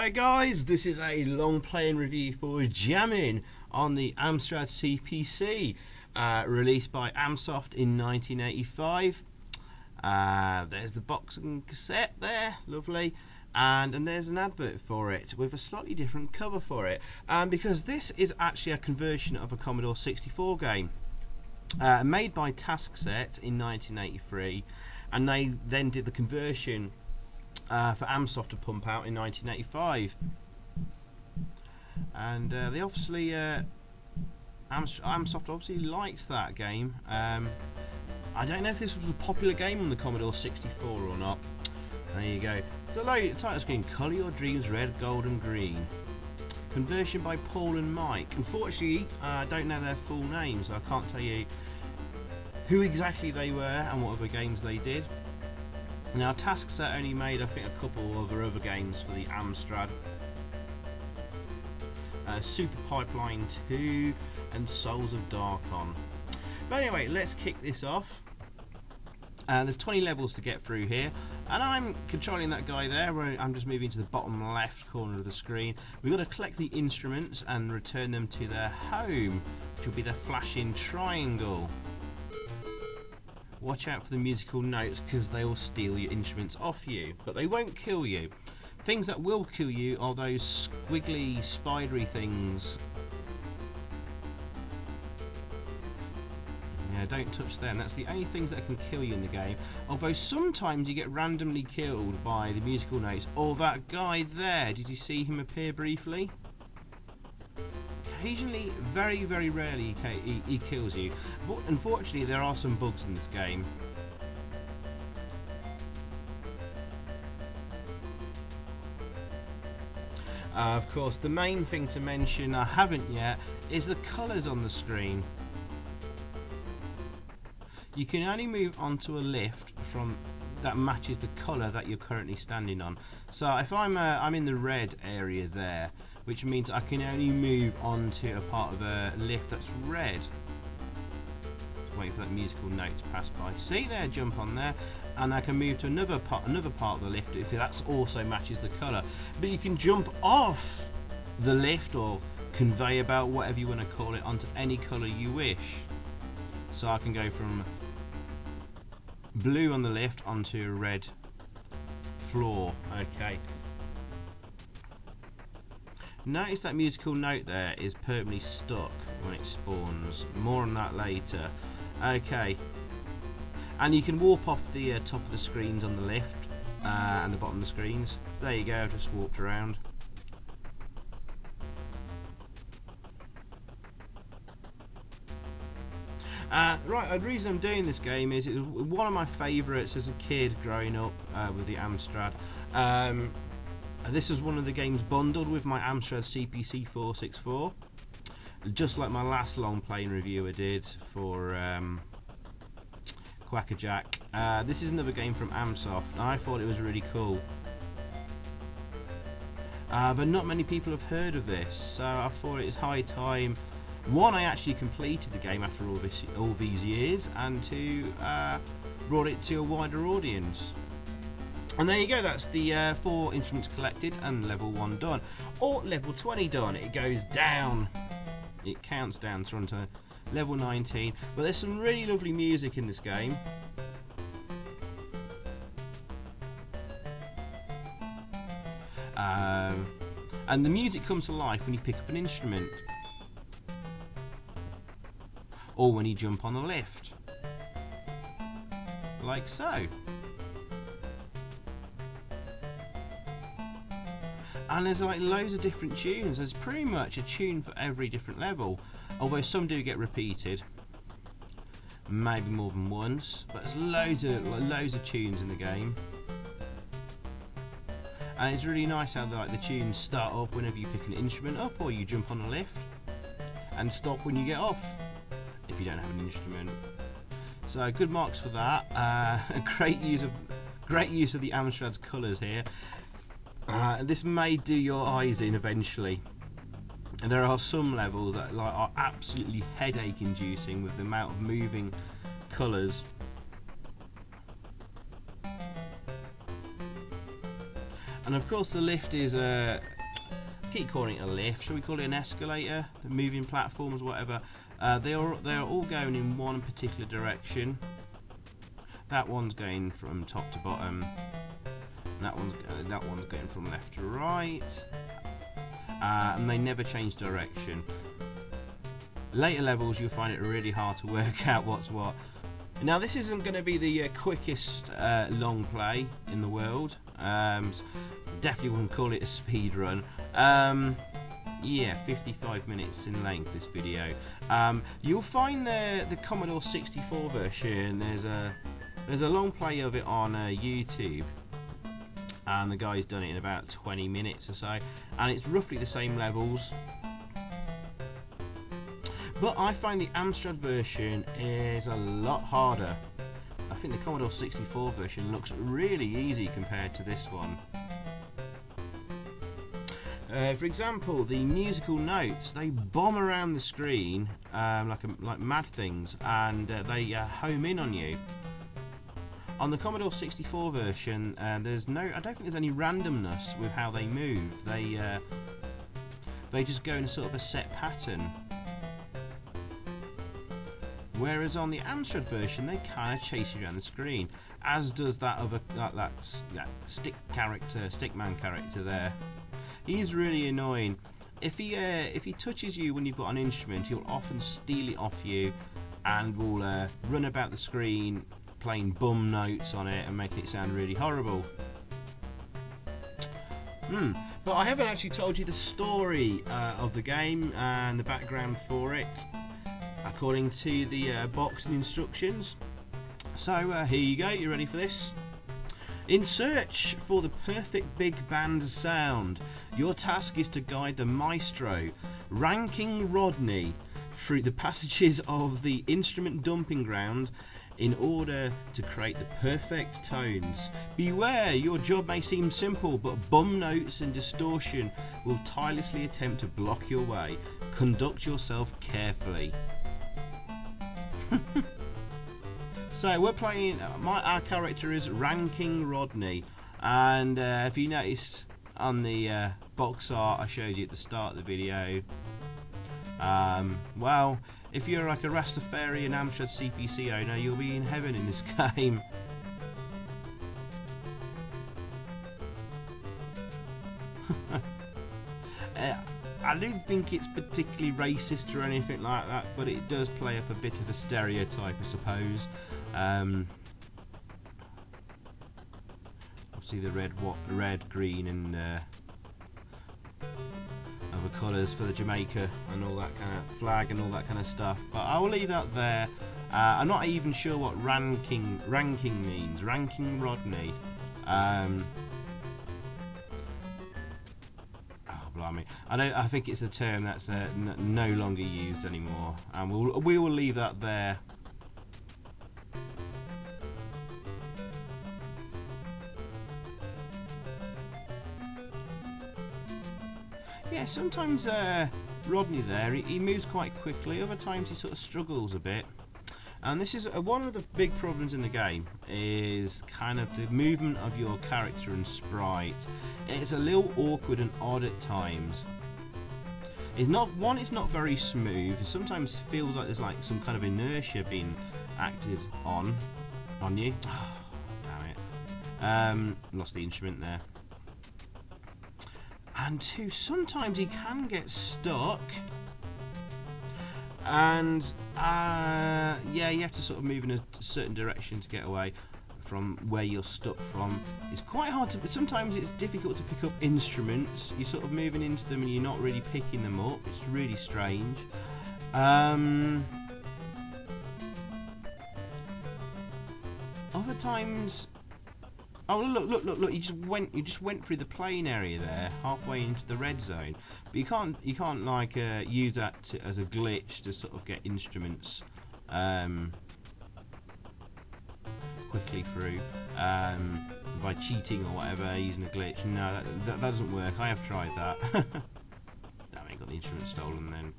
Hi guys, this is a long playing review for Jammin on the Amstrad CPC, released by Amsoft in 1985. There's the box and cassette there, lovely, and there's an advert for it with a slightly different cover for it, because this is actually a conversion of a Commodore 64 game made by Taskset in 1983, and they then did the conversion for Amsoft to pump out in 1985, and they obviously Amsoft obviously liked that game. I don't know if this was a popular game on the Commodore 64 or not. There you go. So title screen: Colour your dreams red, gold and green. Conversion by Paul and Mike. Unfortunately, I don't know their full names, so I can't tell you who exactly they were and what other games they did. Now, Taskset only made, I think, a couple of other games for the Amstrad. Super Pipeline 2 and Souls of Darkon. But anyway, let's kick this off. There's 20 levels to get through here, and I'm controlling that guy there. I'm just moving to the bottom left corner of the screen. We've got to collect the instruments and return them to their home, which will be the flashing triangle. Watch out for the musical notes, because they will steal your instruments off you, but they won't kill you. Things that will kill you are those squiggly, spidery things. Yeah, don't touch them. That's the only things that can kill you in the game. Although sometimes you get randomly killed by the musical notes, or that guy there. Did you see him appear briefly? Occasionally, very, very rarely, he kills you. But unfortunately, there are some bugs in this game. Of course, the main thing to mention I haven't yet is the colours on the screen. You can only move onto a lift that matches the colour that you're currently standing on. So if I'm in the red area there, which means I can only move onto a part of a lift that's red. Just wait for that musical note to pass by. See there, jump on there, and I can move to another part of the lift if that also matches the colour. But you can jump off the lift or conveyor belt, whatever you want to call it, onto any colour you wish. So I can go from blue on the lift onto a red floor. Okay. Notice that musical note there is permanently stuck when it spawns. More on that later. Okay. And you can warp off the top of the screens on the lift and the bottom of the screens. So there you go, I've just walked around. Right, the reason I'm doing this game is it was one of my favourites as a kid growing up with the Amstrad. This is one of the games bundled with my Amstrad CPC 464, just like my last long playing review I did for Quackerjack. This is another game from Amsoft, and I thought it was really cool. But not many people have heard of this, so I thought it was high time. One, I actually completed the game after all these years, and two, brought it to a wider audience. And there you go, that's the 4 instruments collected and level 1 done. Or level 20 done. It goes down. It counts down to level 19. But there's some really lovely music in this game. And the music comes to life when you pick up an instrument. Or when you jump on a lift. Like so. And there's like loads of different tunes. There's pretty much a tune for every different level, although some do get repeated, maybe more than once. But there's loads of tunes in the game, and it's really nice how the tunes start up whenever you pick an instrument up, or you jump on a lift, and stop when you get off if you don't have an instrument. So good marks for that. Great use of the Amstrad's colours here. This may do your eyes in eventually. And there are some levels that are absolutely headache inducing with the amount of moving colours. And of course the lift is keep calling it a lift. Shall we call it an escalator? The moving platforms, whatever. They are all going in one particular direction. That one's going from top to bottom. That one's going from left to right. And they never change direction. Later levels, you'll find it really hard to work out what's what. Now, this isn't going to be the quickest long play in the world. Definitely wouldn't call it a speed run. Yeah, 55 minutes in length, this video. You'll find the Commodore 64 version. There's a long play of it on YouTube, and the guy's done it in about 20 minutes or so, and it's roughly the same levels. But I find the Amstrad version is a lot harder. I think the Commodore 64 version looks really easy compared to this one. For example, the musical notes, they bomb around the screen like mad things, and they home in on you. On the Commodore 64 version, I don't think there's any randomness with how they move. They just go in sort of a set pattern. Whereas on the Amstrad version, they kind of chase you around the screen, as does that other that stickman character there. He's really annoying. If he touches you when you've got an instrument, he'll often steal it off you, and will run about the screen playing bum notes on it and making it sound really horrible. But I haven't actually told you the story of the game and the background for it, according to the box and instructions. So here you go, you ready for this? In search for the perfect big band sound, your task is to guide the maestro, Rankin Rodney, through the passages of the instrument dumping ground in order to create the perfect tones. Beware, your job may seem simple, but bum notes and distortion will tirelessly attempt to block your way. Conduct yourself carefully. So we're playing, our character is Rankin Rodney, and if you noticed on the box art I showed you at the start of the video, well, if you're like a rastafarian Amstrad CPC owner, you'll be in heaven in this game. I don't think it's particularly racist or anything like that, but it does play up a bit of a stereotype, I suppose. Obviously the red, green, and other colours for the Jamaica and all that kind of flag and all that kind of stuff. But I will leave that there. I'm not even sure what ranking means. Rankin Rodney. Blimey. I think it's a term that's no longer used anymore, and we will leave that there. Yeah, sometimes Rodney there, he moves quite quickly. Other times he sort of struggles a bit. And this is one of the big problems in the game, is kind of the movement of your character and sprite. It's a little awkward and odd at times. It's not very smooth. It sometimes feels like there's like some kind of inertia being acted on you. Oh, damn it. Lost the instrument there. And two, sometimes he can get stuck. And yeah, you have to sort of move in a certain direction to get away from where you're stuck from. It's quite hard to, sometimes it's difficult to pick up instruments. You're sort of moving into them and you're not really picking them up. It's really strange. Other times, oh look! You just went through the playing area there, halfway into the red zone. But you can't like use that as a glitch to sort of get instruments quickly through by cheating or whatever, using a glitch. No, that doesn't work. I have tried that. Damn it, got the instrument stolen then.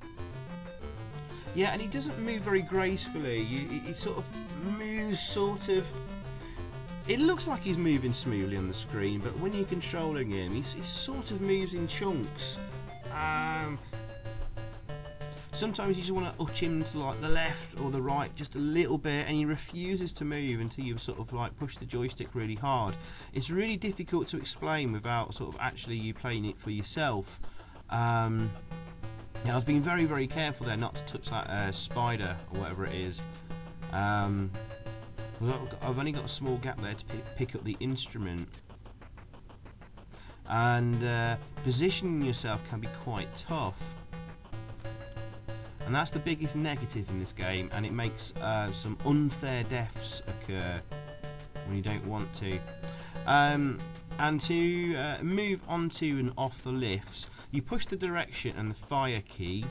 Yeah, and he doesn't move very gracefully. He sort of moves sort of. It looks like he's moving smoothly on the screen, but when you're controlling him, he sort of moves in chunks. Sometimes you just want to utch him to like the left or the right just a little bit, and he refuses to move until you sort of like push the joystick really hard. It's really difficult to explain without sort of actually you playing it for yourself. Yeah, I was being very, very careful there not to touch that spider or whatever it is. I've only got a small gap there to pick up the instrument, and positioning yourself can be quite tough. And that's the biggest negative in this game, and it makes some unfair deaths occur when you don't want to. And to move onto and off the lifts, you push the direction and the fire key.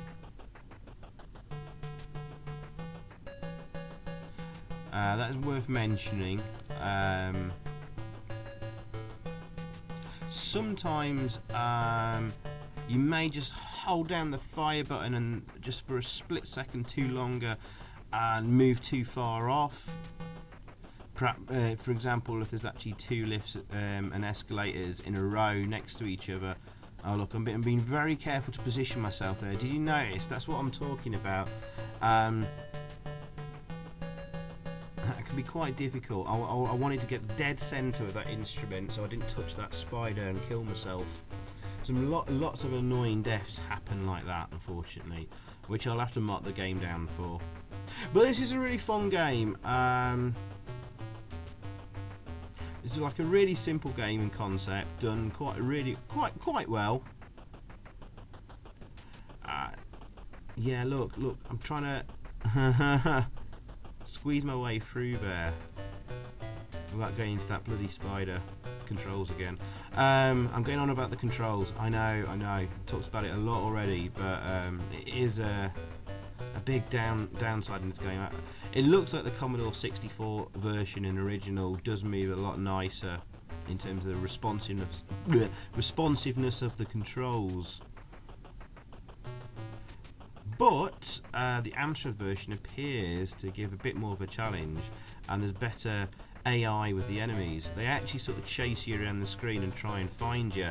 That is worth mentioning. Sometimes you may just hold down the fire button and just for a split second too longer and move too far off. Perhaps, for example, if there's actually two lifts and escalators in a row next to each other. Oh look, I'm being very careful to position myself there. Did you notice? That's what I'm talking about. That can be quite difficult. I wanted to get dead centre of that instrument so I didn't touch that spider and kill myself. Lots of annoying deaths happen like that, unfortunately, which I'll have to mark the game down for. But this is a really fun game. This is like a really simple game in concept, done quite well. Yeah, look, I'm trying to squeeze my way through there without going into that bloody spider. Controls again. I'm going on about the controls. I know. I've talked about it a lot already, but it is a big downside in this game. It looks like the Commodore 64 version and original does move a lot nicer in terms of the responsiveness of the controls. But the Amstrad version appears to give a bit more of a challenge, and there's better AI with the enemies. They actually sort of chase you around the screen and try and find you.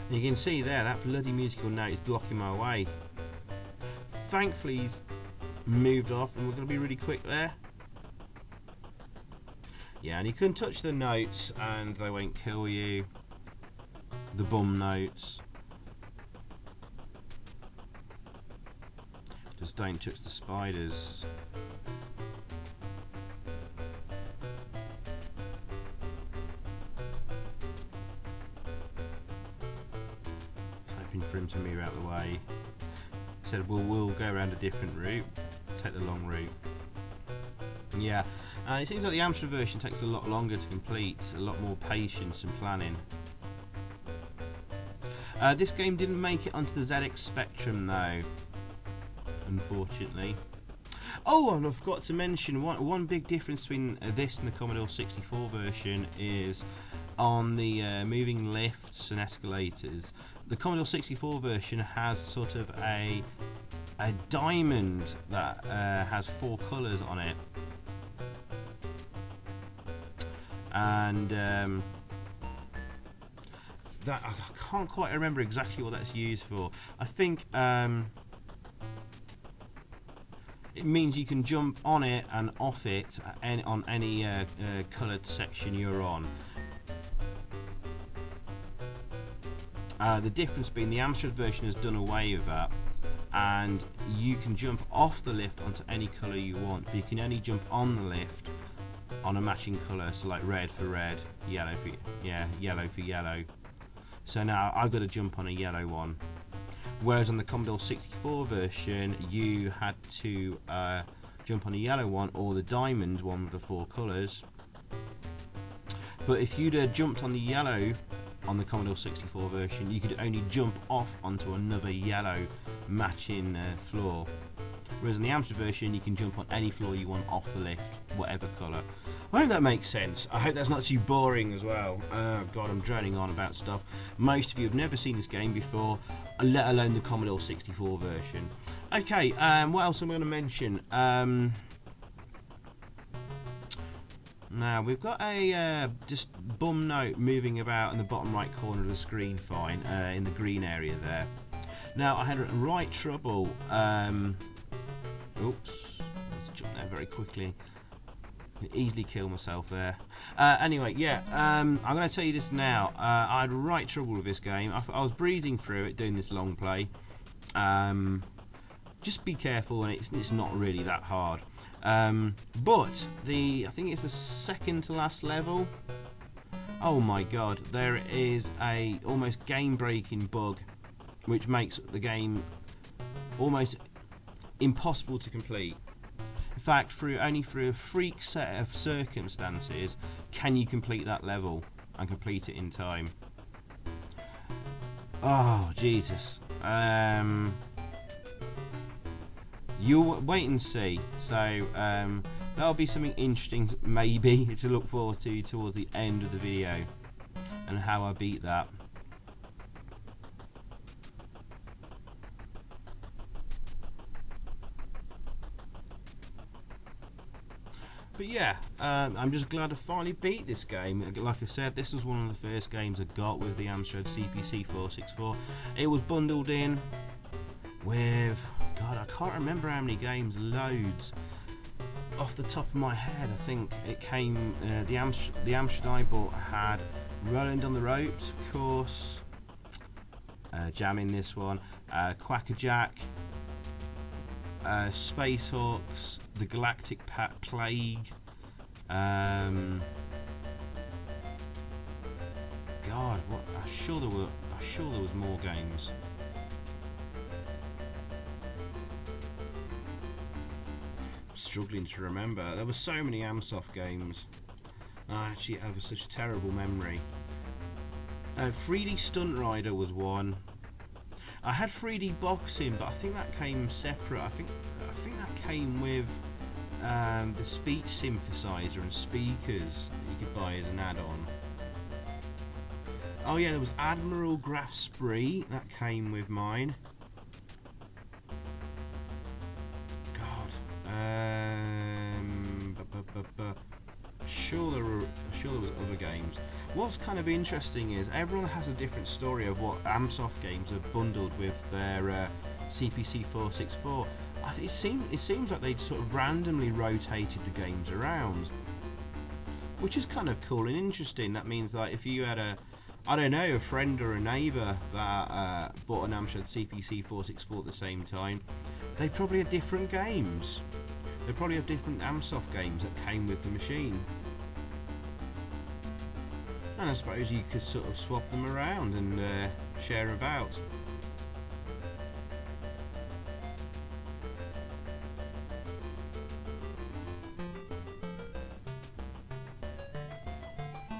And you can see there that bloody musical note is blocking my way. Thankfully he's moved off and we're going to be really quick there. Yeah, and you can touch the notes and they won't kill you. The bum notes. Just don't touch the spiders. For him to move out of the way. Said we'll go around a different route, take the long route. Yeah, and it seems like the Amstrad version takes a lot longer to complete, a lot more patience and planning. This game didn't make it onto the ZX Spectrum though, unfortunately. Oh, and I forgot to mention one big difference between this and the Commodore 64 version is on the moving lifts and escalators. The Commodore 64 version has sort of a diamond that has 4 colours on it, and that I can't quite remember exactly what that's used for. I think it means you can jump on it and off it on any coloured section you're on. The difference being the Amstrad version has done away with that, and you can jump off the lift onto any colour you want, but you can only jump on the lift on a matching colour, so like red for red, yellow for yellow. So now I've got to jump on a yellow one, whereas on the Commodore 64 version you had to jump on a yellow one or the diamond one with the 4 colours. But if you'd jumped on the yellow on the Commodore 64 version, you could only jump off onto another yellow matching floor, whereas in the Amstrad version you can jump on any floor you want off the lift, whatever colour. I hope that makes sense. I hope that's not too boring as well. Oh god, I'm droning on about stuff. Most of you have never seen this game before, let alone the Commodore 64 version. Okay, what else am I going to mention? Now we've got a just bum note moving about in the bottom right corner of the screen, fine, in the green area there. Now I had right trouble. Oops, let's jump there very quickly. Easily kill myself there. Anyway, yeah, I'm going to tell you this now. I had right trouble with this game. I was breezing through it doing this long play. Just be careful, and it's not really that hard. But I think it's the second to last level. Oh my god, there is a almost game-breaking bug which makes the game almost impossible to complete. In fact, only through a freak set of circumstances can you complete that level and complete it in time. Oh Jesus. You'll wait and see. So that'll be something interesting maybe to look forward to towards the end of the video, and how I beat that. But yeah, I'm just glad I finally beat this game. Like I said, this was one of the first games I got with the Amstrad CPC 464. It was bundled in with, God, I can't remember how many games, loads. Off the top of my head, I think it came, the Amstrad I bought had Rolling on the Ropes, of course, Jammin, this one, Quackerjack, Space Hawks, the Galactic Plague, God, what? I'm sure there was more games. I'm struggling to remember. There were so many Amsoft games. I actually have such a terrible memory. 3D Stunt Rider was one. I had 3D Boxing, but I think that came separate. I think that came with the speech synthesizer and speakers that you could buy as an add-on. Oh yeah, there was Admiral Graph Spree, that came with mine. God, sure there was other games. What's kind of interesting is everyone has a different story of what Amsoft games are bundled with their CPC 464. It seems like they sort of randomly rotated the games around, which is kind of cool and interesting. That means that if you had a friend or a neighbour that bought an Amstrad CPC 464 at the same time, they probably had different games. They probably have different Amsoft games that came with the machine. And I suppose you could sort of swap them around and share about.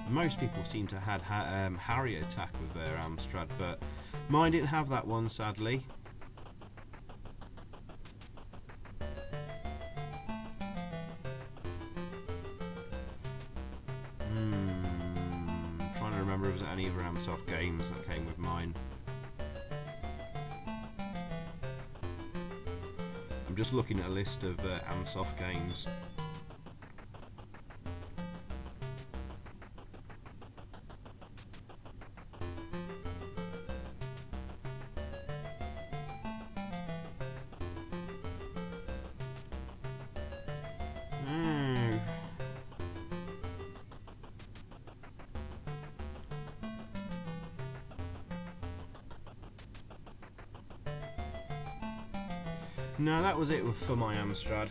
Most people seem to have had Harrier attack with their Amstrad, but mine didn't have that one, sadly. Trying to remember if there's any other Amsoft games that came with mine. I'm just looking at a list of Amsoft games. No, that was it for my Amstrad,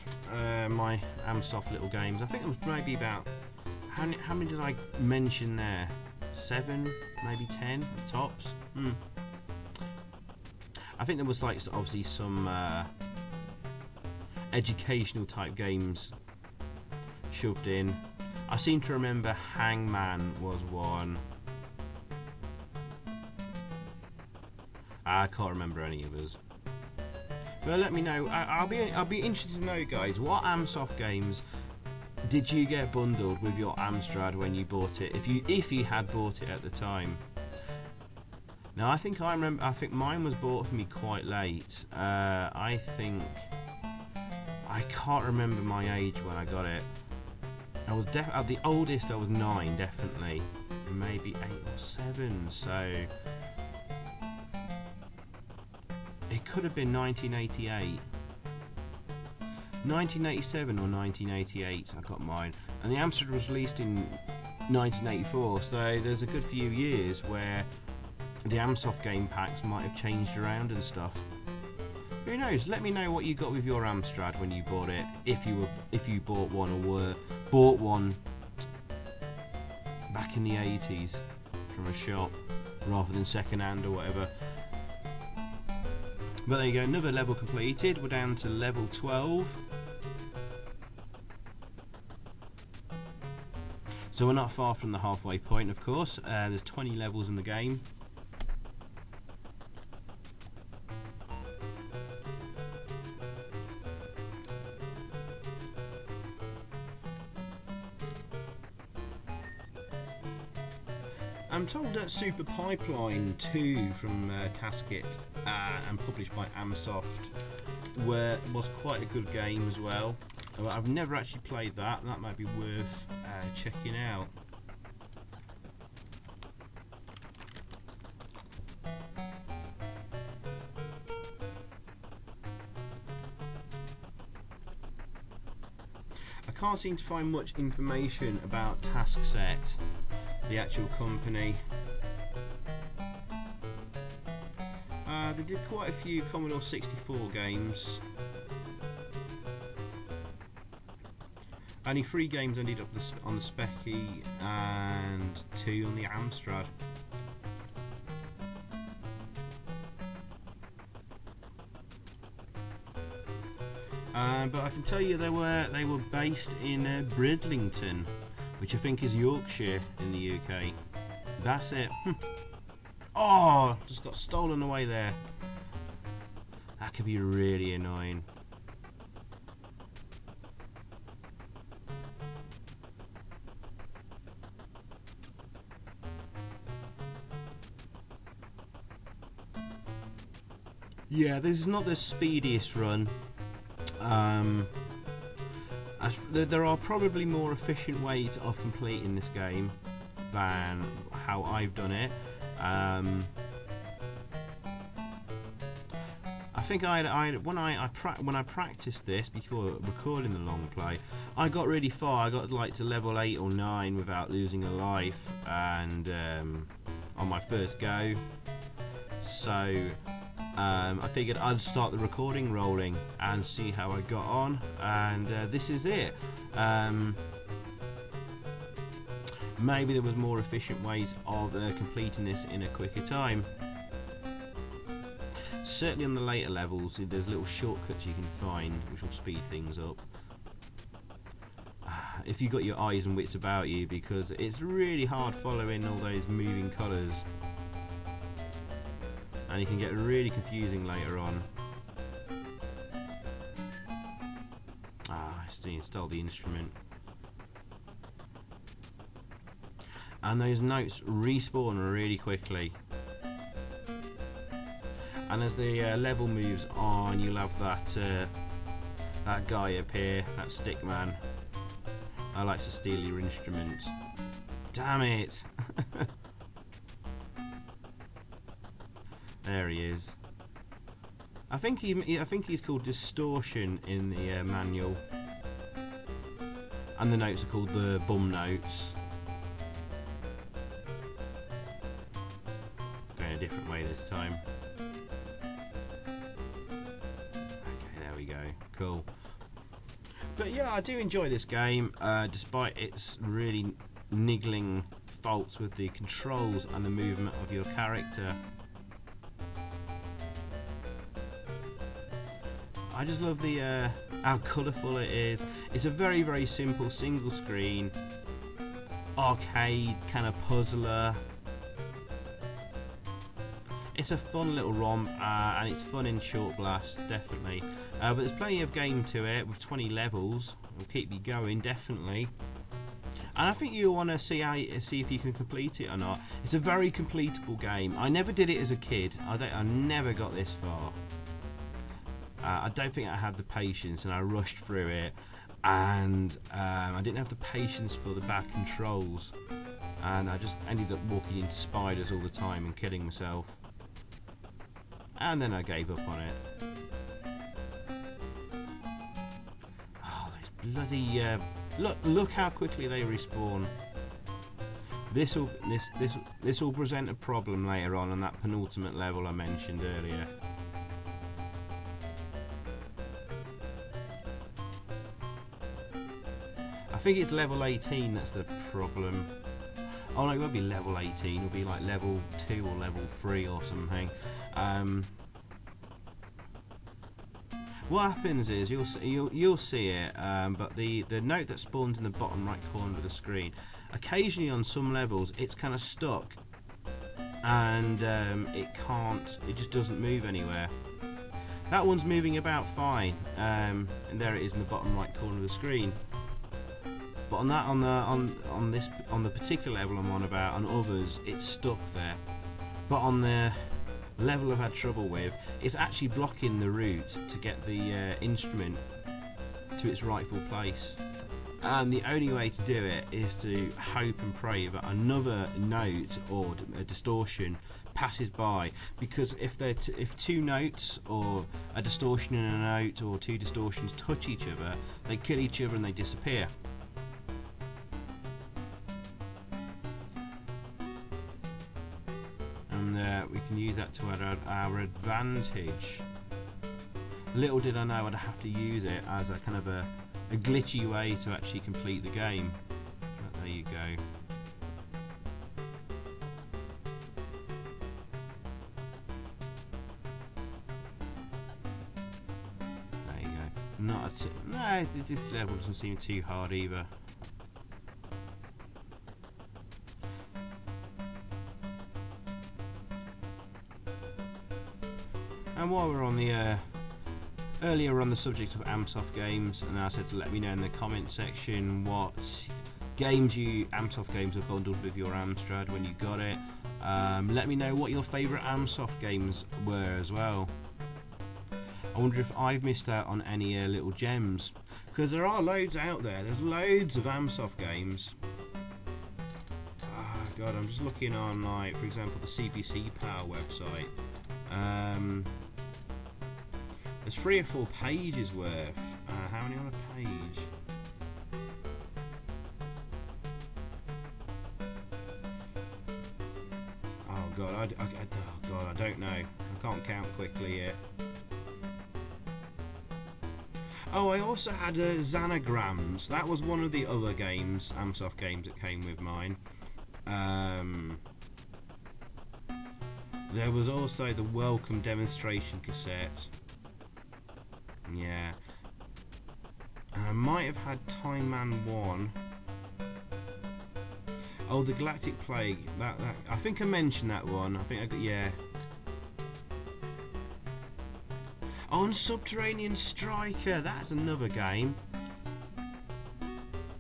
my Amsoft little games. I think there was maybe about, how many did I mention there? 7, maybe 10 at tops. I think there was like obviously some educational type games shoved in. I seem to remember Hangman was one. I can't remember any others. But let me know. I'll be interested to know, guys, what Amsoft games did you get bundled with your Amstrad when you bought it? If you had bought it at the time. Now I think mine was bought for me quite late. I can't remember my age when I got it. I was at the oldest I was 9, definitely, maybe 8 or 7. So it could have been 1988, 1987 or 1988. I got mine, and the Amstrad was released in 1984. So there's a good few years where the Amsoft game packs might have changed around and stuff. Who knows? Let me know what you got with your Amstrad when you bought it, if you bought one or bought one back in the 80s from a shop rather than second hand or whatever. But there you go, another level completed. We're down to level 12. So we're not far from the halfway point, of course. There's 20 levels in the game. I'm told that Super Pipeline 2 from Taskset and published by Amsoft was quite a good game as well. I've never actually played that. That might be worth checking out. I can't seem to find much information about Taskset, the actual company. They did quite a few Commodore 64 games. Only 3 games ended up on the Specky and 2 on the Amstrad. But I can tell you they were based in Bridlington, which I think is Yorkshire in the UK. That's it. Oh, just got stolen away there. That could be really annoying. Yeah, this is not the speediest run. There are probably more efficient ways of completing this game than how I've done it. I think when I practiced this before recording the long play, I got really far. I got like to level 8 or 9 without losing a life, and on my first go. So I figured I'd start the recording rolling and see how I got on, and this is it. Maybe there was more efficient ways of completing this in a quicker time. Certainly on the later levels there's little shortcuts you can find which will speed things up if you've got your eyes and wits about you, because it's really hard following all those moving colours, and you can get really confusing later on. I still installed the instrument. And those notes respawn really quickly. And as the level moves on, you'll have that guy up here, that stick man. I likes to steal your instrument. Damn it! There he is. I think he's called Distortion in the manual, and the notes are called the bum notes. Going a different way this time. Okay, there we go. Cool. But yeah, I do enjoy this game, despite its really niggling faults with the controls and the movement of your character. I just love the how colourful it is. It's a very, very simple single screen arcade kind of puzzler. It's a fun little romp, and it's fun in short blasts, definitely. But there's plenty of game to it with 20 levels. It'll keep you going, definitely. And I think you'll want to see if you can complete it or not. It's a very completable game. I never did it as a kid. I never got this far. I don't think I had the patience, and I rushed through it. and I didn't have the patience for the bad controls, and I just ended up walking into spiders all the time and killing myself, and then I gave up on it. Oh, those bloody look how quickly they respawn. This will present a problem later on that penultimate level I mentioned earlier. I think it's level 18 that's the problem. Oh no, it won't be level 18. It'll be like level 2 or level 3 or something. What happens is you'll see it, but the note that spawns in the bottom right corner of the screen, occasionally on some levels it's kind of stuck, and it just doesn't move anywhere. That one's moving about fine, and there it is in the bottom right corner of the screen. But on the particular level I'm on about, on others, it's stuck there. But on the level I've had trouble with, it's actually blocking the route to get the instrument to its rightful place. And the only way to do it is to hope and pray that another note or a distortion passes by, because if two notes or a distortion and a note or two distortions touch each other, they kill each other and they disappear. And we can use that to our advantage. Little did I know I'd have to use it as a kind of a glitchy way to actually complete the game. But there you go. There you go. No, this level doesn't seem too hard either. And while we're on the earlier on the subject of Amsoft games, and I said to let me know in the comment section what games Amsoft games have bundled with your Amstrad when you got it. Let me know what your favourite Amsoft games were as well. I wonder if I've missed out on any little gems, because there are loads out there. There's loads of Amsoft games. Ah, God, I'm just looking on, like, for example, the CPC Power website. There's 3 or 4 pages worth. How many on a page? Oh God, I don't know. I can't count quickly yet. Oh, I also had Xanagrams. That was one of the other games, Amsoft games, that came with mine. There was also the Welcome demonstration cassette. Yeah. And I might have had Time Man 1. Oh, the Galactic Plague. That I think I mentioned that one. I think I got, yeah. Oh, and Subterranean Striker. That's another game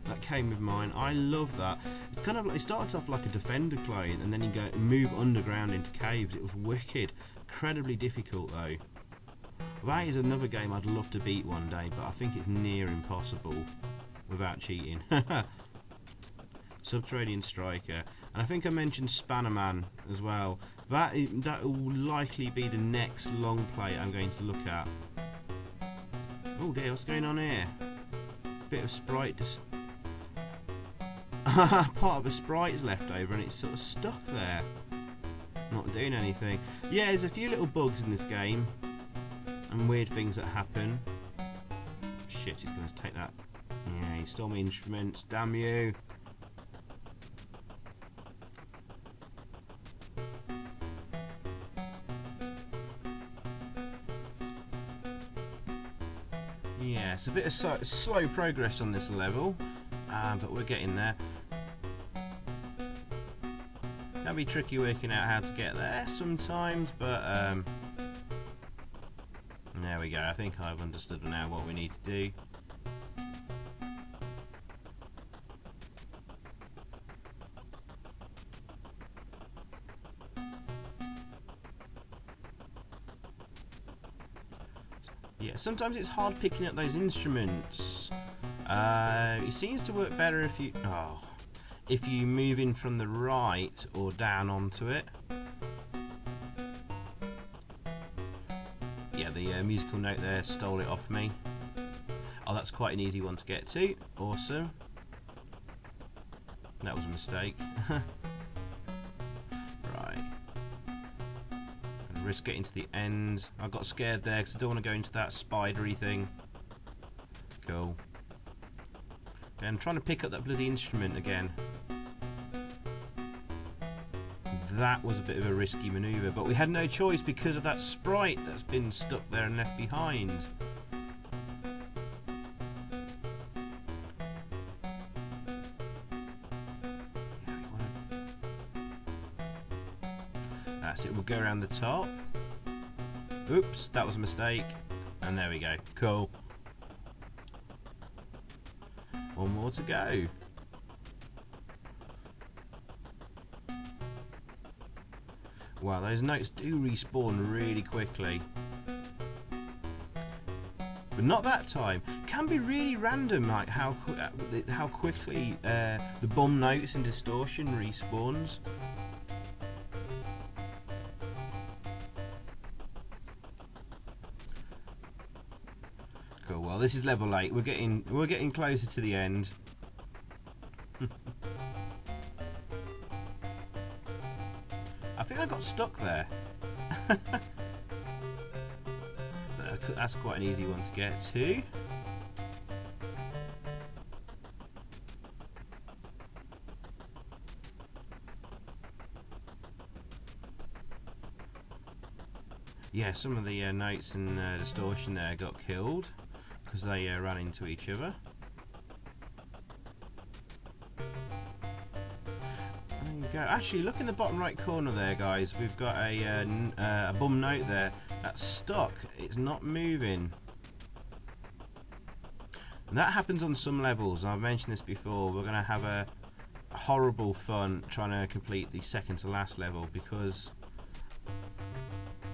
that came with mine. I love that. It's kind of like, it starts off like a Defender clone, and then you go move underground into caves. It was wicked. Incredibly difficult though. That is another game I'd love to beat one day, but I think it's near impossible without cheating. Subterranean Striker, and I think I mentioned Spannerman as well. That will likely be the next long play I'm going to look at. Oh dear, what's going on here? Bit of sprite. Part of a sprite is left over, and it's sort of stuck there, not doing anything. Yeah, there's a few little bugs in this game. And weird things that happen. Shit, he's going to take that. Yeah, he stole my instruments. Damn you. Yeah, it's a bit of slow progress on this level, but we're getting there. Can be tricky working out how to get there sometimes, but there we go. I think I've understood now what we need to do. Yeah, sometimes it's hard picking up those instruments. It seems to work better if you move in from the right or down onto it. Yeah, the musical note there stole it off me. Oh, that's quite an easy one to get to. Awesome. That was a mistake. Right. And risk getting to the end. I got scared there because I don't want to go into that spidery thing. Cool. Okay, I'm trying to pick up that bloody instrument again. That was a bit of a risky manoeuvre, but we had no choice because of that sprite that's been stuck there and left behind. That's it, we'll go around the top. Oops, that was a mistake. And there we go. Cool. One more to go. Wow, those notes do respawn really quickly. But not that time. Can be really random, like how quickly the bomb notes in distortion respawns. Cool. Well, this is level 8. We're getting closer to the end. I think I got stuck there. That's quite an easy one to get to. Yeah, some of the notes and distortion there got killed because they ran into each other. Go. Actually, look in the bottom right corner there, guys. We've got a bum note there that's stuck. It's not moving. And that happens on some levels. I've mentioned this before. We're going to have a horrible fun trying to complete the second to last level because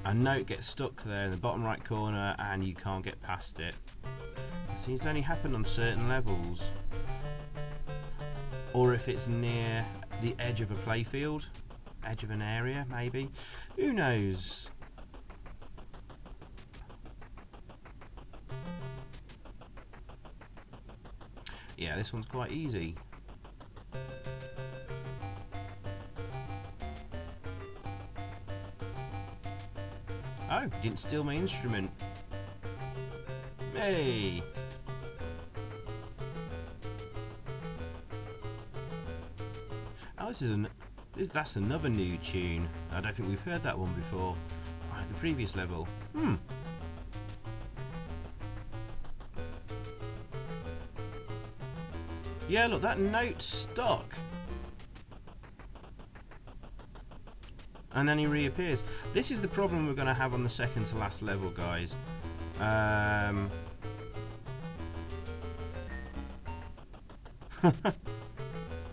a note gets stuck there in the bottom right corner and you can't get past it. It seems to only happen on certain levels, or if it's near the edge of a playfield, edge of an area, maybe. Who knows? Yeah, this one's quite easy. Oh, didn't steal my instrument. Hey! Oh, that's another new tune. I don't think we've heard that one before. Right, the previous level. Yeah, look, that note's stuck. And then he reappears. This is the problem we're going to have on the second to last level, guys.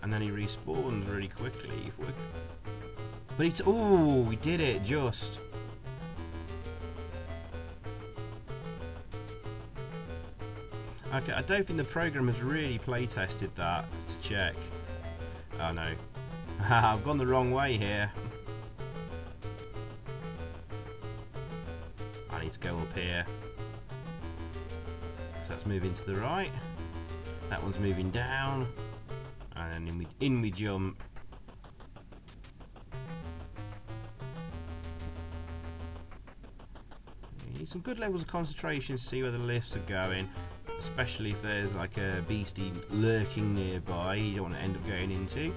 And then he respawns really quickly. But oh, we did it just. Okay, I don't think the program has really play tested that to check. Oh no, I've gone the wrong way here. I need to go up here. So let's move into the right. That one's moving down. And then in we jump. You need some good levels of concentration to see where the lifts are going, especially if there's like a beastie lurking nearby you don't want to end up going into.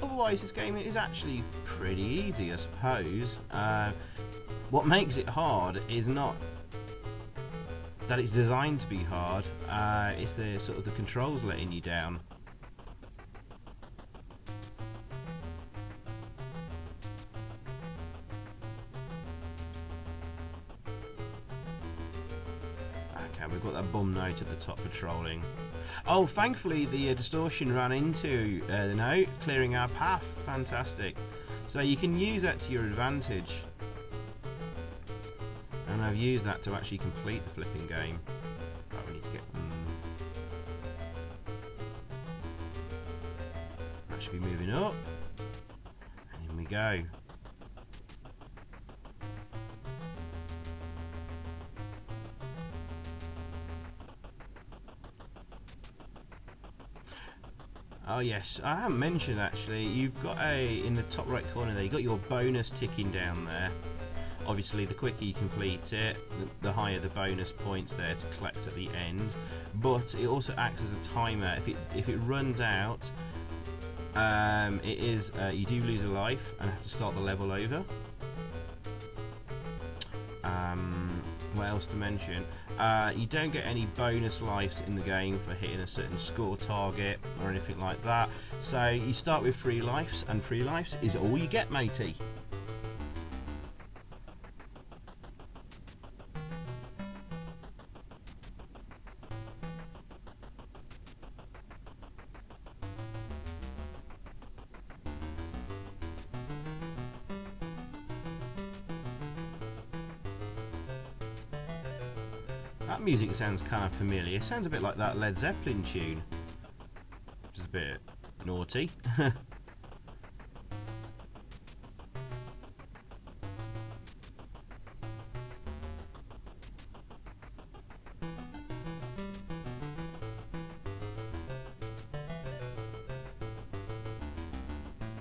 Otherwise, this game is actually pretty easy, I suppose. What makes it hard is not that it's designed to be hard, it's the sort of the controls letting you down. We've got that bum note at the top patrolling. Oh, thankfully the distortion ran into the note, clearing our path. Fantastic. So you can use that to your advantage. And I've used that to actually complete the flipping game. Oh, we need to get... moving up, and in we go. Oh yes, I haven't mentioned actually, you've got in the top right corner there, you've got your bonus ticking down there. Obviously the quicker you complete it, the higher the bonus points there to collect at the end. But it also acts as a timer. If it runs out, you do lose a life and have to start the level over. What else to mention? You don't get any bonus lives in the game for hitting a certain score target or anything like that. So you start with 3 lives, and 3 lives is all you get, matey. That music sounds kind of familiar. It sounds a bit like that Led Zeppelin tune. Which is a bit naughty.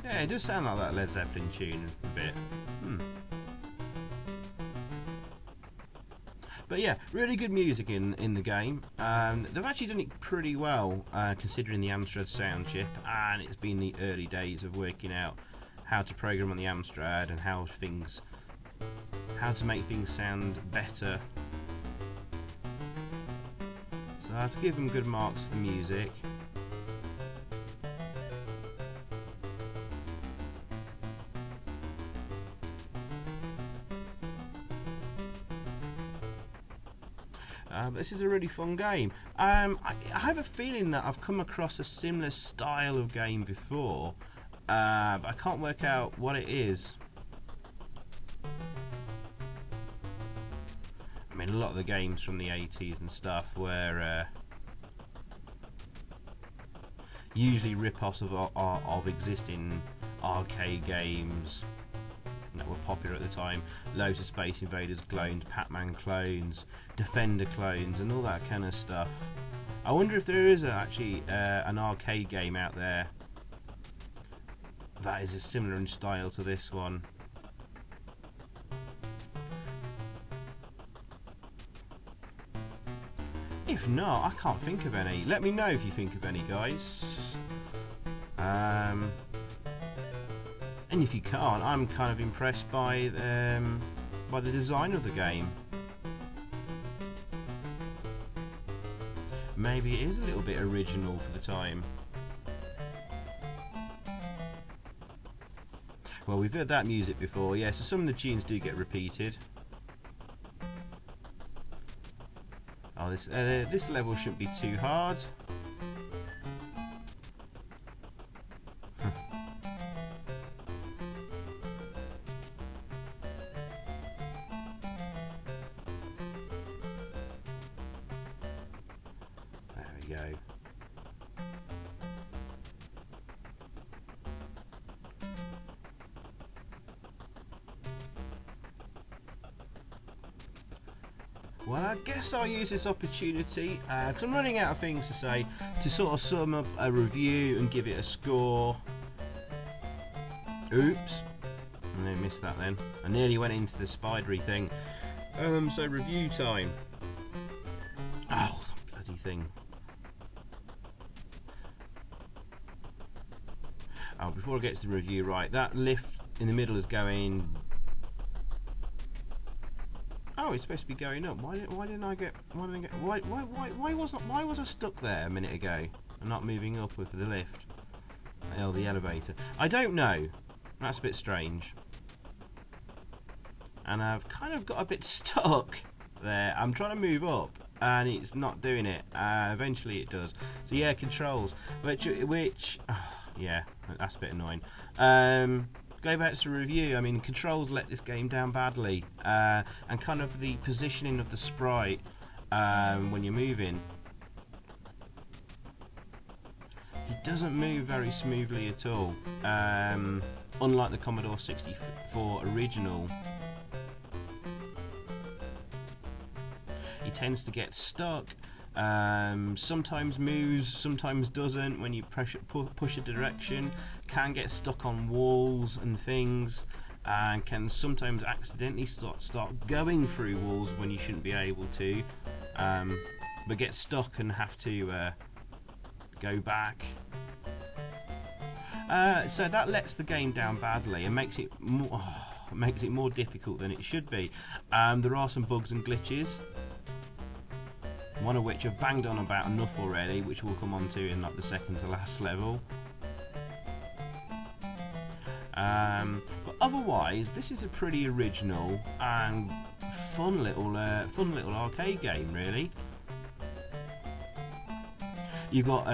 Yeah, it does sound like that Led Zeppelin tune a bit. But yeah, really good music in the game. They've actually done it pretty well, considering the Amstrad sound chip, and it's been the early days of working out how to program on the Amstrad and how to make things sound better. So I have to give them good marks for the music. This is a really fun game. I have a feeling that I've come across a similar style of game before, but I can't work out what it is. I mean, a lot of the games from the 80s and stuff were usually rip-offs of existing arcade games that were popular at the time. Loads of Space Invaders clones, Pac-Man clones, Defender clones, and all that kind of stuff. I wonder if there is actually an arcade game out there that is similar in style to this one. If not, I can't think of any. Let me know if you think of any, guys. And if you can't, I'm kind of impressed by the design of the game. Maybe it is a little bit original for the time. Well, we've heard that music before, yeah, so some of the tunes do get repeated. Oh, this level shouldn't be too hard. Go. Well, I guess I'll use this opportunity, because I'm running out of things to say, to sort of sum up a review and give it a score. Oops, I missed that then. I nearly went into the spidery thing. So review time. Oh, that bloody thing. Oh, before I get to the review, right, that lift in the middle is going. Oh, it's supposed to be going up. Why was I stuck there a minute ago and not moving up with the lift? Oh, the elevator. I don't know. That's a bit strange. And I've kind of got a bit stuck there. I'm trying to move up and it's not doing it. Eventually it does. So yeah, controls, which yeah, that's a bit annoying. Go back to the review. I mean, controls let this game down badly, and kind of the positioning of the sprite when you're moving. He doesn't move very smoothly at all. Unlike the Commodore 64 original, he tends to get stuck. Sometimes moves, sometimes doesn't when you push a direction. Can get stuck on walls and things, and can sometimes accidentally start going through walls when you shouldn't be able to, but get stuck and have to go back. So that lets the game down badly and makes it more difficult than it should be. There are some bugs and glitches, one of which I've banged on about enough already, which we'll come on to in like the second to last level. But otherwise, this is a pretty original and fun little arcade game, really. You've got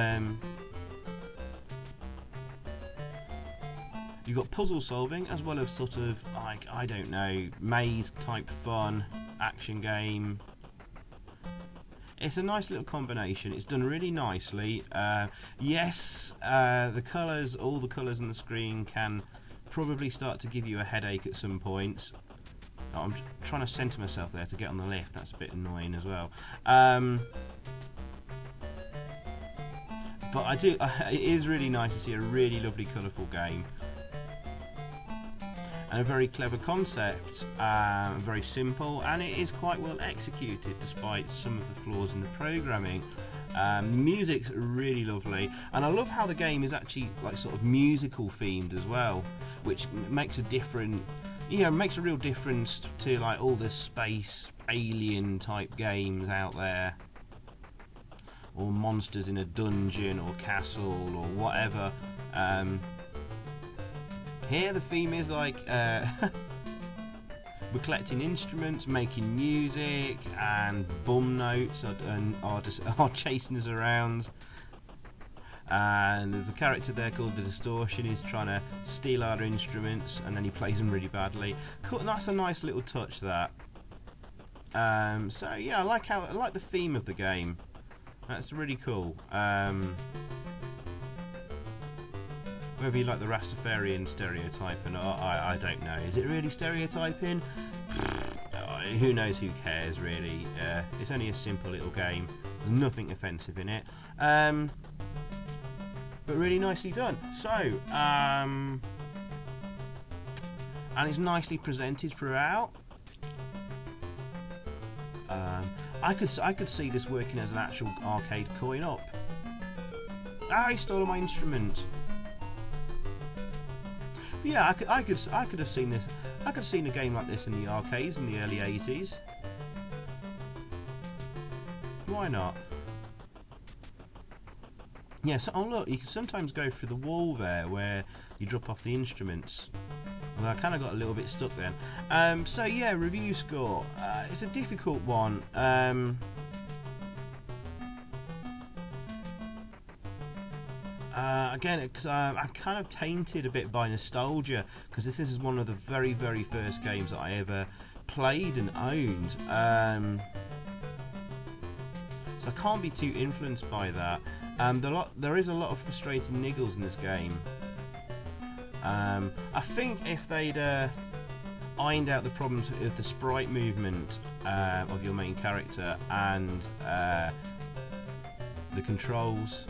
puzzle solving as well as sort of like, I don't know, maze type fun action game. It's a nice little combination. It's done really nicely. Yes, the colours, all the colours on the screen can probably start to give you a headache at some points. Oh, I'm trying to centre myself there to get on the lift. That's a bit annoying as well. But it is really nice to see a really lovely, colourful game. And a very clever concept, very simple, and it is quite well executed despite some of the flaws in the programming. The music's really lovely, and I love how the game is actually like sort of musical themed as well, which makes makes a real difference to like all the space alien type games out there, or monsters in a dungeon or castle or whatever. Here the theme is like we're collecting instruments, making music, and bum notes are chasing us around. And there's a character there called the Distortion. He's trying to steal our instruments, and then he plays them really badly. Cool, that's a nice little touch, that. So yeah, I like the theme of the game. That's really cool. Whether you like the Rastafarian stereotype or not, I don't know. Is it really stereotyping? Who knows, who cares really. It's only a simple little game. There's nothing offensive in it. But really nicely done. So, and it's nicely presented throughout. I could see this working as an actual arcade coin-op. Ah, he stole my instrument. Yeah, I could have seen this. I could have seen a game like this in the arcades in the early 80s. Why not? Yes. Oh look, you can sometimes go through the wall there where you drop off the instruments. Well, I kind of got a little bit stuck then. So yeah, review score. It's a difficult one. Again, because I'm kind of tainted a bit by nostalgia, because this is one of the very, very first games that I ever played and owned. So I can't be too influenced by that. There is a lot of frustrating niggles in this game. I think if they'd ironed out the problems with the sprite movement of your main character and the controls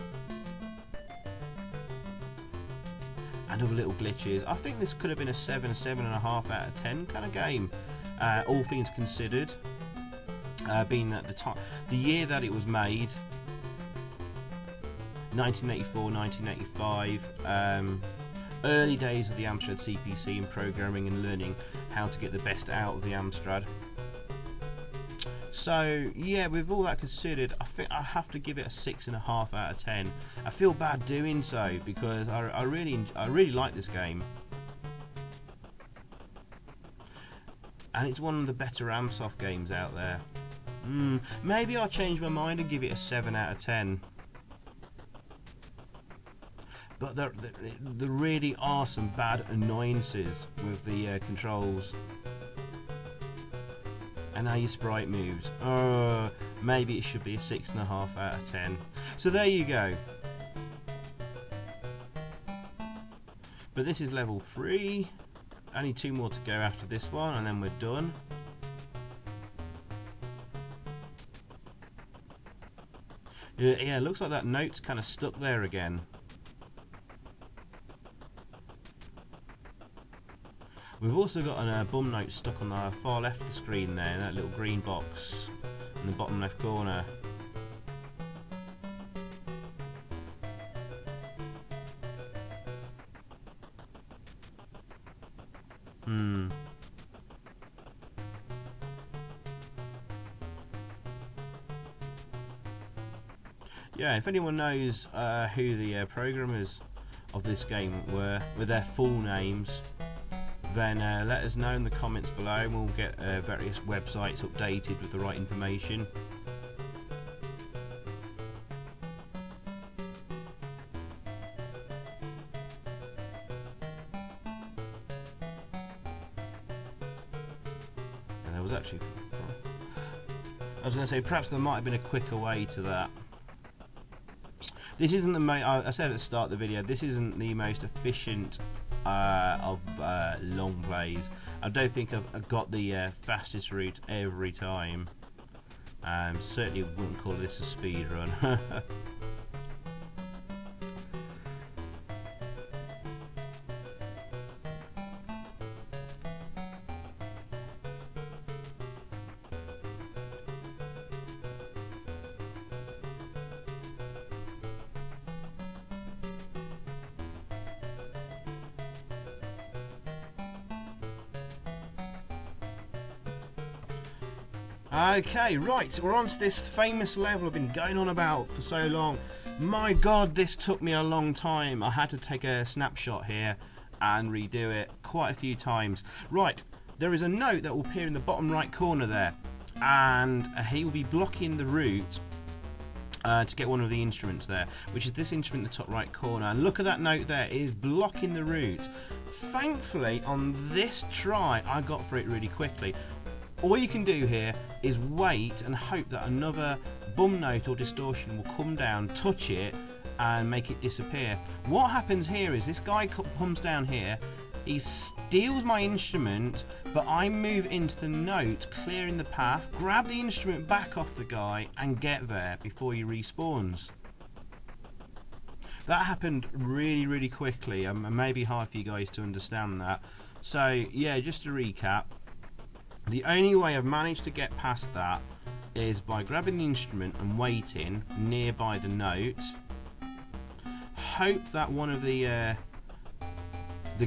and other little glitches, I think this could have been a 7.5 out of 10 kind of game, all things considered. Being that the year that it was made, 1984, 1985, early days of the Amstrad CPC in programming and learning how to get the best out of the Amstrad. So yeah, with all that considered, I think I have to give it a 6.5 out of 10. I feel bad doing so because I really like this game, and it's one of the better Amsoft games out there. Maybe I'll change my mind and give it a 7 out of 10. But there really are some bad annoyances with the controls and how your sprite moves. Maybe it should be a 6.5 out of 10. So there you go. But this is level 3. Only 2 more to go after this one, and then we're done. Yeah, it looks like that note's kind of stuck there again. We've also got a bum note stuck on the far left of the screen there, that little green box in the bottom left corner. Yeah, if anyone knows who the programmers of this game were, with their full names, then let us know in the comments below, and we'll get various websites updated with the right information. And there was actually, I was going to say, perhaps there might have been a quicker way to that. This isn't the I said at the start of the video, this isn't the most efficient of long plays. I don't think I've got the fastest route every time. Certainly wouldn't call this a speed run. Okay, right, we're on to this famous level I've been going on about for so long. My god, this took me a long time. I had to take a snapshot here and redo it quite a few times. Right, there is a note that will appear in the bottom right corner there, and he will be blocking the route to get one of the instruments there, which is this instrument in the top right corner. And look at that note there, it is blocking the route. Thankfully, on this try, I got through it really quickly. All you can do here is wait and hope that another bum note or distortion will come down, touch it, and make it disappear. What happens here is this guy comes down here, he steals my instrument, but I move into the note, clearing the path, grab the instrument back off the guy, and get there before he respawns. That happened really, really quickly, and maybe hard for you guys to understand that. So, yeah, just to recap, the only way I've managed to get past that is by grabbing the instrument and waiting nearby the note. Hope that one of the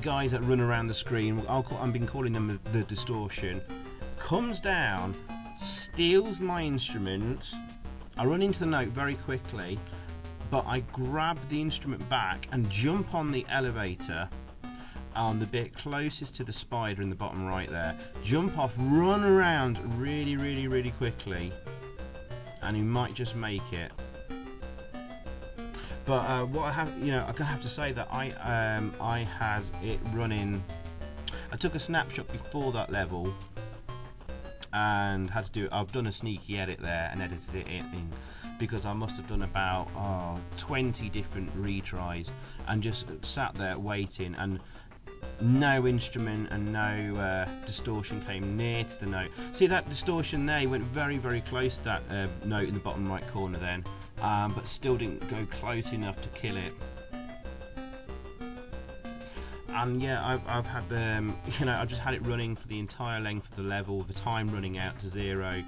guys that run around the screen, I've been calling them the distortion, comes down, steals my instrument. I run into the note very quickly, but I grab the instrument back and jump on the elevator on the bit closest to the spider in the bottom right there, jump off, run around really, really, really quickly, and you might just make it. But what I have, I'm gonna have to say that I had it running. I took a snapshot before that level and had to do. I've done a sneaky edit there and edited it in, because I must have done about 20 different retries and just sat there waiting, and no instrument and no distortion came near to the note. See that distortion there, he went very, very close to that note in the bottom right corner then, but still didn't go close enough to kill it. And yeah, I've had the, I've just had it running for the entire length of the level, the time running out to 0,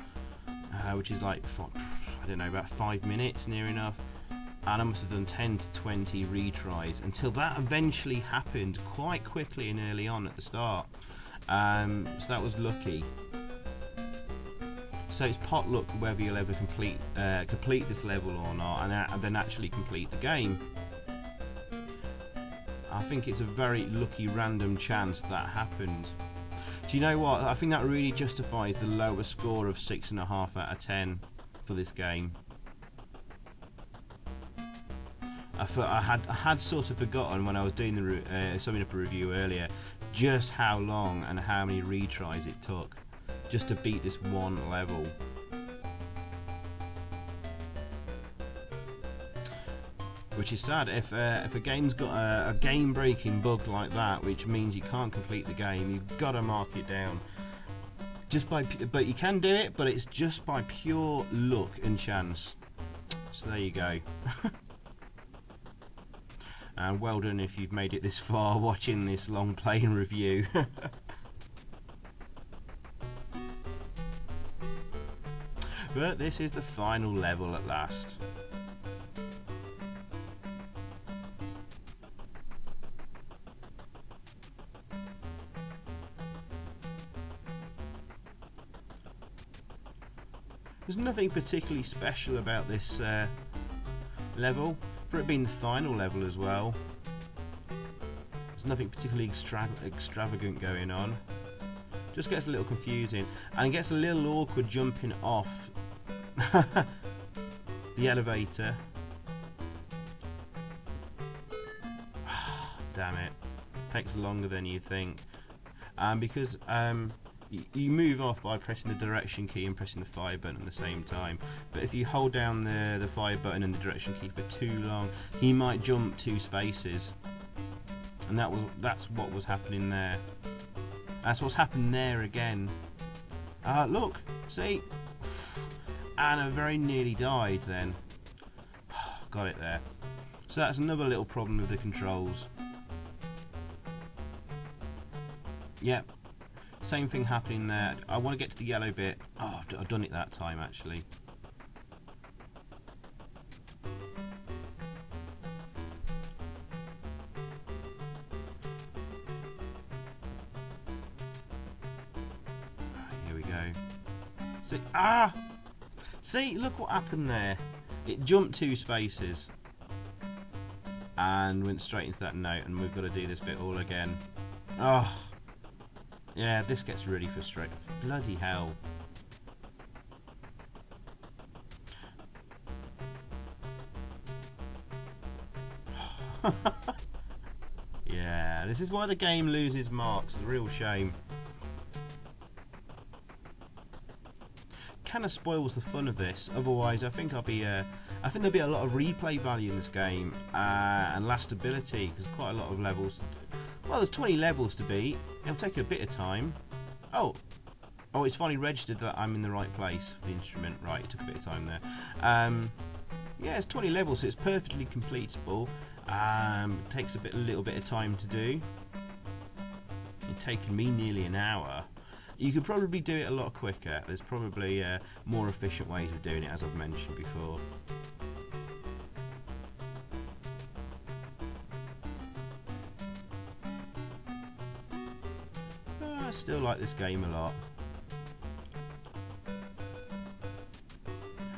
which is like, I don't know, about 5 minutes near enough. And I must have done 10 to 20 retries until that eventually happened quite quickly and early on at the start. So that was lucky. So it's pot luck whether you'll ever complete this level or not, and then actually complete the game. I think it's a very lucky random chance that happened. Do you know what? I think that really justifies the lower score of 6.5 out of 10 for this game. I had sort of forgotten when I was doing the summing up a review earlier just how long and how many retries it took just to beat this one level. which is sad. If a game's got a game-breaking bug like that, which means you can't complete the game, you've got to mark it down. But you can do it, but it's just by pure luck and chance. So there you go. And well done if you've made it this far watching this long playing review. But this is the final level at last. There's nothing particularly special about this level, for it being the final level as well. There's nothing particularly extravagant going on. Just gets a little confusing, and it gets a little awkward jumping off the elevator. Damn it, takes longer than you think, because you move off by pressing the direction key and pressing the fire button at the same time. But if you hold down the fire button and the direction key for too long, he might jump 2 spaces. And that's what was happening there. That's what's happened there again. Look, see? And I very nearly died then. Got it there. So that's another little problem with the controls. Yep. Same thing happening there. I want to get to the yellow bit. Oh, I've done it that time actually. Here we go. See, see, look what happened there. It jumped 2 spaces and went straight into that note, and we've got to do this bit all again. Oh. Yeah, this gets really frustrating. Bloody hell. Yeah, this is why the game loses marks. It's a real shame. Kind of spoils the fun of this. Otherwise, I think there'll be a lot of replay value in this game, and lastability, because quite a lot of levels. Well, there's 20 levels to beat. It'll take a bit of time. Oh, it's finally registered that I'm in the right place for the instrument. Right, it took a bit of time there. Yeah, it's 20 levels, so it's perfectly completable. Takes a little bit of time to do. It's taken me nearly an hour. You could probably do it a lot quicker. There's probably more efficient ways of doing it, as I've mentioned before. I still like this game a lot.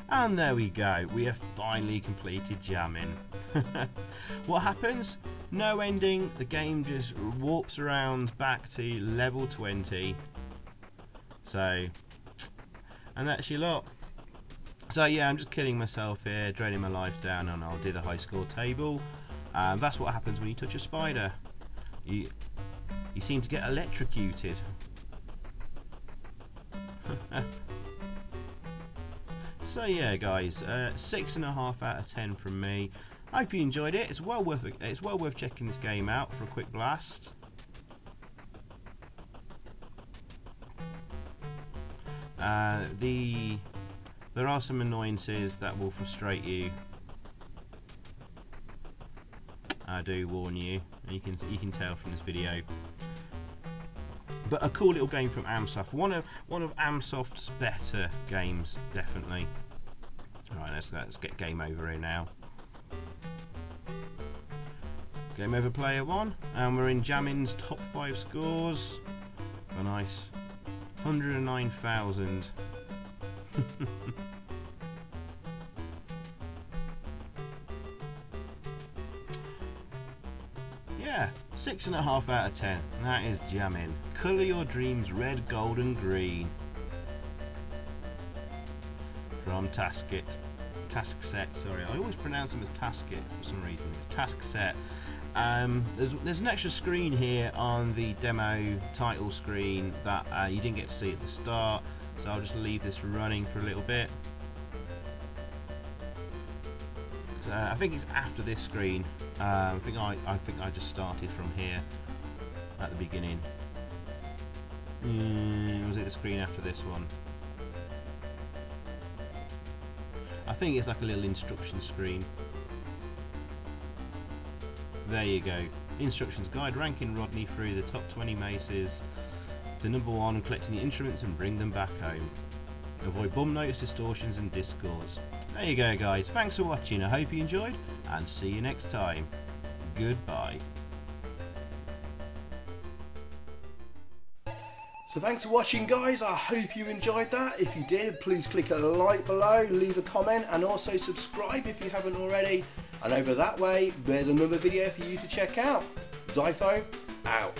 And there we go, we have finally completed Jammin. What happens? No ending, the game just warps around back to level 20. So, and that's your lot. So yeah, I'm just killing myself here, draining my lives down, and I'll do the high score table. That's what happens when you touch a spider. You seem to get electrocuted. So yeah, guys, 6.5 out of 10 from me. I hope you enjoyed it. It's well worth checking this game out for a quick blast. There are some annoyances that will frustrate you. I do warn you. You can tell from this video. But a cool little game from Amsoft. One of Amsoft's better games, definitely. Right, let's get game over here now. Game over player 1, and we're in Jammin's top 5 scores. A nice 109,000. Yeah, 6.5 out of 10. That is Jammin. Colour your dreams red, gold and green. From Taskset, sorry, I always pronounce them as Taskset for some reason. It's Taskset. There's an extra screen here on the demo title screen that you didn't get to see at the start, so I'll just leave this running for a little bit. I think it's after this screen. I think I just started from here at the beginning. Was it the screen after this one? I think it's like a little instruction screen. There you go. Instructions guide Rankin Rodney through the top 20 maces to number 1, collecting the instruments and bring them back home. Avoid bum notes, distortions and discords. There you go guys, thanks for watching, I hope you enjoyed and see you next time. Goodbye. So thanks for watching guys, I hope you enjoyed that. If you did, please click a like below, leave a comment and also subscribe if you haven't already. And over that way, there's another video for you to check out. Zypho, out.